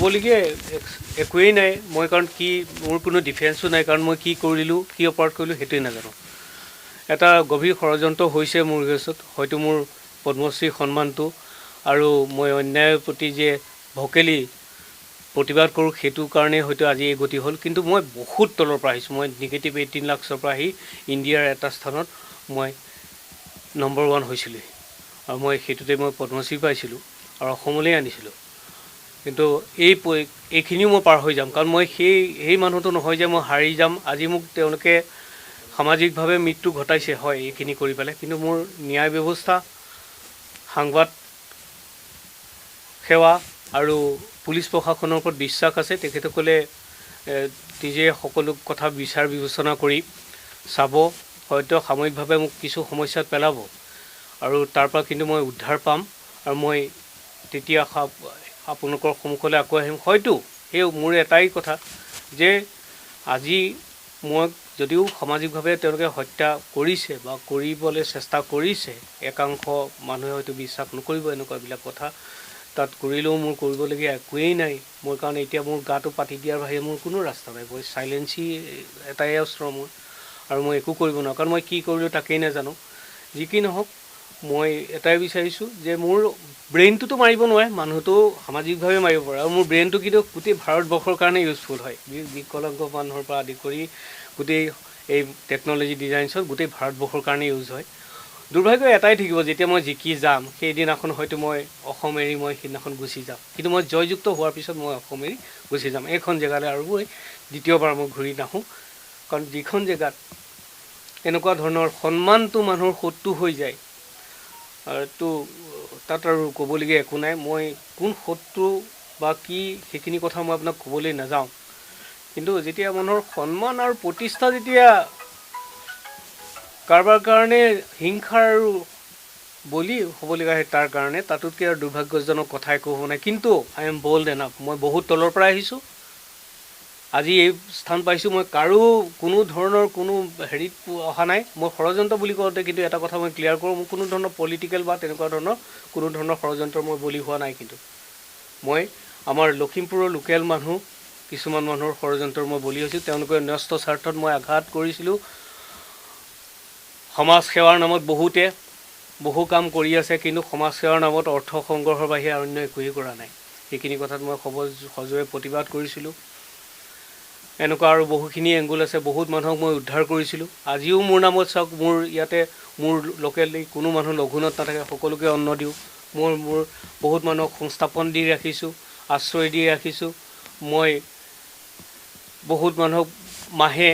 ক'বলগীয়া একোৱেই নাই মই, কাৰণ কি মোৰ কোনো ডিফেন্সো নাই, কাৰণ মই কি কৰিলোঁ, কি অপৰাধ কৰিলোঁ সেইটোৱে নাজানো। এটা গভীৰ ষড়যন্ত্ৰ হৈছে মোৰ কেছত, হয়তো মোৰ পদ্মশ্ৰী সন্মানটো আৰু মই অন্যায়ৰ প্ৰতি যে ভকেলি প্ৰতিবাদ কৰোঁ সেইটো কাৰণেই হয়তো আজি এই গতি হ'ল। কিন্তু মই বহুত তলৰ পৰা আহিছোঁ, মই নিগেটিভ 18 লাখছৰ পৰা আহি ইণ্ডিয়াৰ এটা স্থানত মই নম্বৰ 1 হৈছিলোঁ, আৰু মই সেইটোতে মই পদ্মশ্ৰী পাইছিলোঁ আৰু অসমলৈ আনিছিলোঁ। কিন্তু এইখিনিও মই পাৰ হৈ যাম, কাৰণ মই সেই মানুহটো নহয় যে মই হাৰি যাম। আজি মোক তেওঁলোকে সামাজিকভাৱে মৃত্যু ঘটাইছে, হয়, এইখিনি কৰি পেলাই, কিন্তু মোৰ ন্যায় ব্যৱস্থা, সাংবাদ সেৱা আৰু পুলিচ প্ৰশাসনৰ ওপৰত বিশ্বাস আছে। তেখেতসকলে নিজে সকলো কথা বিচাৰ বিবেচনা কৰি চাব, হয়তো সাময়িকভাৱে মোক কিছু সমস্যাত পেলাব আৰু তাৰ পৰা কিন্তু মই উদ্ধাৰ পাম, আৰু মই তেতিয়া আপোনালোকৰ সন্মুখলৈ আকৌ আহিম। হয়তো সেই মোৰ এটাই কথা যে আজি মই যদিও সামাজিকভাৱে তেওঁলোকে হত্যা কৰিছে বা কৰিবলৈ চেষ্টা কৰিছে, একাংশ মানুহে হয়তো বিশ্বাস নকৰিব এনেকুৱাবিলাক কথা, তাত কৰিলেও মোৰ কৰিবলগীয়া একোৱেই নাই। মোৰ কাৰণ এতিয়া মোৰ গাটো পাতি দিয়াৰ বাহিৰে মোৰ কোনো ৰাস্তা নাই। মই চাইলেঞ্চি এটাই অস্ত্ৰ মোৰ, আৰু মই একো কৰিব নোৱাৰোঁ, কাৰণ মই কি কৰিলোঁ তাকেই নাজানো। যি কি নহওক, মই এটাই বিচাৰিছোঁ যে মোৰ ব্ৰেইনটোতো মাৰিব নোৱাৰে, মানুহটো সামাজিকভাৱে মাৰিব পাৰে, আৰু মোৰ ব্ৰেইনটো কিন্তু গোটেই ভাৰতবৰ্ষৰ কাৰণে ইউজফুল হয়। বিকলাংগ মানুহৰ পৰা আদি কৰি গোটেই এই টেকন'লজি ডিজাইনছত গোটেই ভাৰতবৰ্ষৰ কাৰণে ইউজ হয়। দুৰ্ভাগ্য এটাই থাকিব, যেতিয়া মই জিকি যাম সেইদিনাখন হয়তো মই অসম এৰি মই সেইদিনাখন গুচি যাম, কিন্তু মই জয়যুক্ত হোৱাৰ পিছত মই অসম এৰি গুচি যাম এইখন জেগালৈ, আৰু মই দ্বিতীয়বাৰ মই ঘূৰি নাহোঁ। কাৰণ যিখন জেগাত এনেকুৱা ধৰণৰ সন্মানটো মানুহৰ শত্ৰু হৈ যায়, তো তাত আৰু ক'বলগীয়া একো নাই। মই কোন শত্ৰু বা কি সেইখিনি কথা মই আপোনাক ক'বলৈ নাযাওঁ, কিন্তু যেতিয়া মানুহৰ সন্মান আৰু প্ৰতিষ্ঠা যেতিয়া কাৰোবাৰ কাৰণে হিংসাৰ আৰু বলি হ'বলগীয়া হয়, তাৰ কাৰণে তাতোতকৈ আৰু দুৰ্ভাগ্যজনক কথা একো হ'ব নাই। কিন্তু আই এম বল্ড এনাফ, মই বহুত তলৰ পৰা আহিছোঁ, আজি এই স্থান পাইছোঁ। মই কাৰো কোনো ধৰণৰ কোনো হেৰিত অহা নাই। মই ষড়যন্ত্ৰ বুলি কওঁতে কিন্তু এটা কথা মই ক্লিয়াৰ কৰোঁ, মোৰ কোনো ধৰণৰ পলিটিকেল বা তেনেকুৱা ধৰণৰ কোনো ধৰণৰ ষড়যন্ত্ৰ মই বলি হোৱা নাই। কিন্তু মই আমাৰ লখিমপুৰৰ লোকেল মানুহ, কিছুমান মানুহৰ ষড়যন্ত্ৰৰ মই বলি হৈছোঁ। তেওঁলোকৰ ন্যস্ত স্বাৰ্থত মই আঘাত কৰিছিলোঁ। সমাজ সেৱাৰ নামত বহু কাম কৰি আছে, কিন্তু সমাজ সেৱাৰ নামত অৰ্থ সংগ্ৰহৰ বাহিৰে অন্য একোৱেই কৰা নাই। সেইখিনি কথাত মই সজোৰে প্ৰতিবাদ কৰিছিলোঁ। এনেকুৱা আৰু বহুখিনি এংগুল আছে, বহুত মানুহক মই উদ্ধাৰ কৰিছিলোঁ। আজিও মোৰ নামত চাওক, মোৰ ইয়াতে মোৰ লোকেলি কোনো মানুহ লঘোণত নাথাকে, সকলোকে অন্ন দিওঁ। মোৰ বহুত মানুহক সংস্থাপন দি ৰাখিছোঁ, আশ্ৰয় দি ৰাখিছোঁ। মই বহুত মানুহক মাহে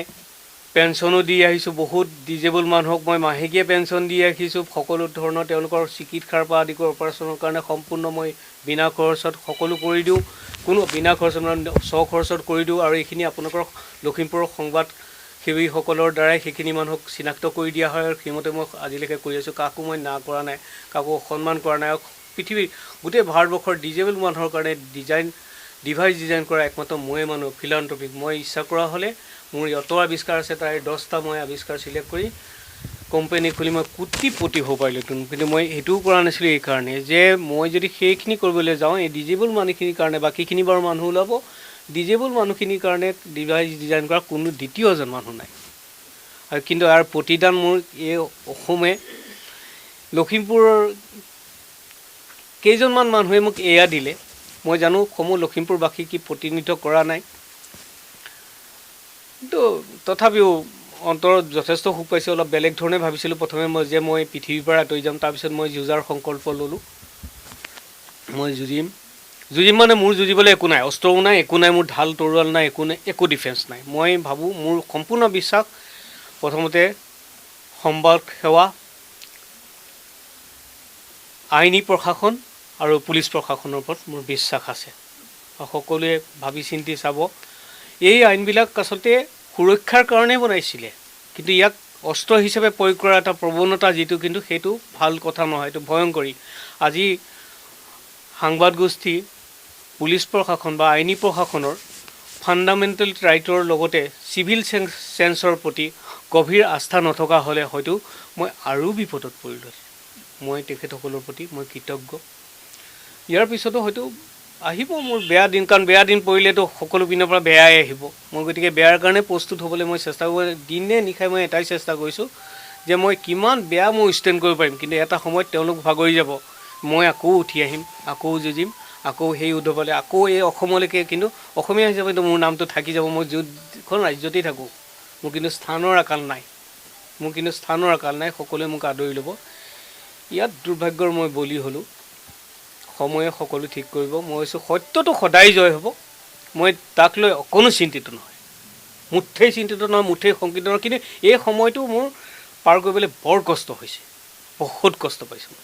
পেঞ্চনো দি আহিছোঁ, বহুত ডিজেবল মানুহক মই মাহেকীয়া পেঞ্চন দি ৰাখিছোঁ। সকলো ধৰণৰ তেওঁলোকৰ চিকিৎসাৰ পৰা আদি কৰি অপাৰেশ্যনৰ কাৰণে সম্পূৰ্ণ মই বিনা খৰচত সকলো কৰি দিওঁ, কোনো বিনা খৰচত স্বখৰচত কৰি দিওঁ। আৰু এইখিনি আপোনালোকৰ লখিমপুৰৰ সংবাদ সেৱীসকলৰ দ্বাৰাই সেইখিনি মানুহক চিনাক্ত কৰি দিয়া হয়, আৰু সেইমতে মই আজিলৈকে কৰি আছোঁ। কাকো মই না কৰা নাই, কাকো অসন্মান কৰা নাই। আৰু পৃথিৱীৰ গোটেই ভাৰতবৰ্ষৰ ডিজেবল মানুহৰ কাৰণে ডিভাইচ ডিজাইন কৰা একমাত্ৰ ময়ে মানুহ, ফিলান্থ্ৰপিক। মই ইচ্ছা কৰা হ'লে মোৰ অত আৱিষ্কাৰ আছে, তাৰে 10টা মই আৱিষ্কাৰ চিলেক্ট কৰি কোম্পানী খুলি মই কোটিপতি হ'ব পাৰিলোঁহেঁতেন, কিন্তু মই সেইটোও কৰা নাছিলোঁ। এইকাৰণে যে মই যদি সেইখিনি কৰিবলৈ যাওঁ, এই ডিজেবল মানুহখিনিৰ কাৰণে, বাকীখিনি বাৰু মানুহ ওলাব, ডিজেবল মানুহখিনিৰ কাৰণে ডিভাইচ ডিজাইন কৰা কোনো দ্বিতীয়জন মানুহ নাই। আৰু কিন্তু ইয়াৰ প্ৰতিদান মোৰ এই অসমে, লখিমপুৰৰ কেইজনমান মানুহে মোক এয়া দিলে। মই জানো সমূহ লখিমপুৰবাসী কি প্ৰতিনিধিত্ব কৰা নাই, কিন্তু তথাপিও অন্তৰত যথেষ্ট সুখ পাইছোঁ। অলপ বেলেগ ধৰণে ভাবিছিলোঁ প্ৰথমে মই পৃথিৱীৰ পৰা আঁতৰি যাম, তাৰপিছত মই যুঁজাৰ সংকল্প ল'লোঁ। মই যুঁজিম মানে মোৰ যুঁজিবলৈ একো নাই, অস্ত্ৰও নাই, একো নাই, মোৰ ঢাল তৰোৱাল নাই, একো নাই, একো ডিফেন্স নাই। মই ভাবোঁ মোৰ সম্পূৰ্ণ বিশ্বাস প্ৰথমতে সংবাদ সেৱা, আইনী প্ৰশাসন আৰু পুলিচ প্ৰশাসনৰ ওপৰত মোৰ বিশ্বাস আছে। সকলোৱে ভাবি চিন্তি চাব, এই আইনবিলাক আচলতে সুৰক্ষাৰ কাৰণে বনাইছিলে, কিন্তু ইয়াক অস্ত্ৰ হিচাপে প্ৰয়োগ কৰা এটা প্ৰৱণতা যিটো, কিন্তু সেইটো ভাল কথা নহয়, এইটো ভয়ংকৰী। আজি সাংবাদ গোষ্ঠী, পুলিচ প্ৰশাসন বা আইনী প্ৰশাসনৰ ফাণ্ডামেণ্টেল ৰাইটৰ লগতে চিভিল চেন্সৰ প্ৰতি গভীৰ আস্থা নথকা হ'লে হয়তো মই আৰু বিপদত পৰিলোঁ। মই তেখেতসকলৰ প্ৰতি মই কৃতজ্ঞ। ইয়াৰ পিছতো হয়তো আহিব মোৰ বেয়া দিন, কাৰণ বেয়া দিন পৰিলেতো সকলো পিনৰ পৰা বেয়াই আহিব। মই গতিকে বেয়াৰ কাৰণে প্ৰস্তুত হ'বলৈ মই চেষ্টা কৰোঁ। দিনে নিশাই মই এটাই চেষ্টা কৰিছোঁ যে মই কিমান বেয়া মই ষ্টেণ্ড কৰিব পাৰিম, কিন্তু এটা সময়ত তেওঁলোক ভাগৰি যাব, মই আকৌ উঠি আহিম, আকৌ যুঁজিম, আকৌ সেই উদ্ধৱলে, আকৌ এই অসমলৈকে, কিন্তু অসমীয়া হিচাপেতো মোৰ নামটো থাকি যাব। মই য'তখন ৰাজ্যতেই থাকোঁ, মোৰ কিন্তু স্থানৰ আকাল নাই, সকলোৱে মোক আদৰি ল'ব। ইয়াত দুৰ্ভাগ্যৰ মই বলি হ'লোঁ। সময়ে সকলো ঠিক কৰিব। মই কৈছোঁ সত্যটো সদায় জয় হ'ব। মই তাক লৈ অকণো চিন্তিত নহয়, মুঠেই চিন্তিত নহয়, মুঠেই শংকিত নহয়। কিন্তু এই সময়টো মোৰ পাৰ কৰিবলৈ বৰ কষ্ট হৈছে, বহুত কষ্ট পাইছোঁ।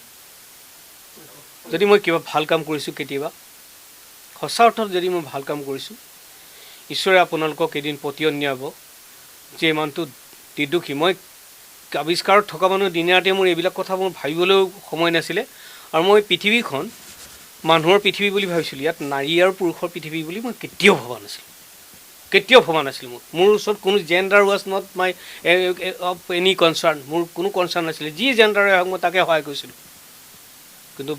যদি মই কিবা ভাল কাম কৰিছোঁ, কেতিয়াবা সঁচা অৰ্থত যদি মই ভাল কাম কৰিছোঁ, ঈশ্বৰে আপোনালোকক এদিন পতিয়ন নিয়াব যে এই মানুহটো নিৰ্দোষী। মই আৱিষ্কাৰত থকা মানুহ, দিনে ৰাতিয়ে মোৰ এইবিলাক কথা মোৰ ভাবিবলৈও সময় নাছিলে। আৰু মই পৃথিৱীখন মানুহৰ পৃথিৱী বুলি ভাবিছিলোঁ, ইয়াত নাৰী আৰু পুৰুষৰ পৃথিৱী বুলি মই কেতিয়াও ভবা নাছিলোঁ। মোৰ ওচৰত কোনো gender was not my of any concerned, মোৰ কোনো কনচাৰ্ণ নাছিলে। যি জেণ্ডাৰে হওক মই তাকে সহায় কৰিছিলোঁ। কিন্তু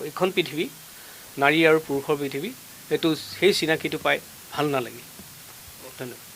এইখন পৃথিৱী নাৰী আৰু পুৰুষৰ পৃথিৱী, সেইটো সেই চিনাকিটো পাই ভাল নালাগিল। ধন্যবাদ।